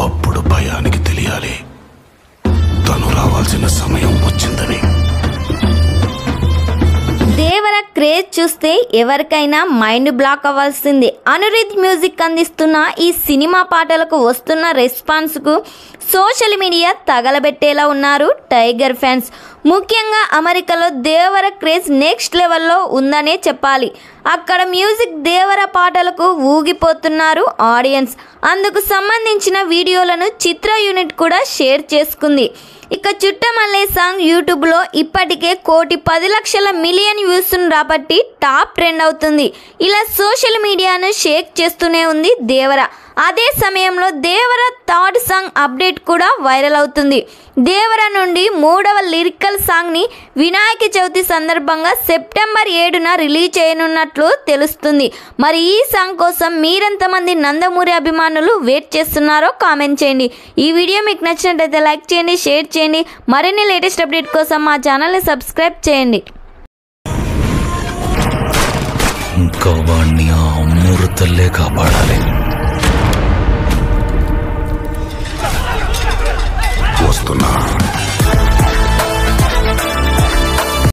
అప్పుడు భయానికి తెలియాలి తను రావాల్సిన సమయం వచ్చిందని. దేవర క్రేజ్ చూస్తే ఎవరికైనా మైండ్ బ్లాక్ అవ్వాల్సిందే. అనిరుద్ మ్యూజిక్ అందిస్తున్న ఈ సినిమా పాటలకు వస్తున్న రెస్పాన్స్కు సోషల్ మీడియా తగలబెట్టేలా ఉన్నారు టైగర్ ఫ్యాన్స్. ముఖ్యంగా అమెరికాలో దేవర క్రేజ్ నెక్స్ట్ లెవెల్లో ఉందనే చెప్పాలి. అక్కడ మ్యూజిక్ దేవర పాటలకు ఊగిపోతున్నారు ఆడియన్స్. అందుకు సంబంధించిన వీడియోలను చిత్ర యూనిట్ కూడా షేర్ చేసుకుంది. ఇక చుట్టమల్లే సాంగ్ యూట్యూబ్లో ఇప్పటికే 1,10,00,000 మిలియన్ వ్యూస్ను రాబట్టి టాప్ ట్రెండ్ అవుతుంది. ఇలా సోషల్ మీడియాను షేక్ చేస్తూనే ఉంది దేవర. అదే సమయంలో దేవర థర్డ్ సాంగ్ అప్డేట్ కూడా వైరల్ అవుతుంది. దేవర నుండి 3వ లిరికల్ సాంగ్ని వినాయక చవితి సందర్భంగా సెప్టెంబర్ 7న రిలీజ్ చేయనున్నట్లు తెలుస్తుంది. మరి ఈ సాంగ్ కోసం మీరెంతమంది నందమూరి అభిమానులు వెయిట్ చేస్తున్నారో కామెంట్ చేయండి. ఈ వీడియో మీకు నచ్చినట్లయితే లైక్ చేయండి, షేర్ చేయండి. మరిన్ని లేటెస్ట్ అప్డేట్ కోసం మా ఛానల్ని సబ్స్క్రైబ్ చేయండి. ఇంకా వాణ్ణి ఆ అమృతల్లే కాపాడాలి. వస్తున్నా.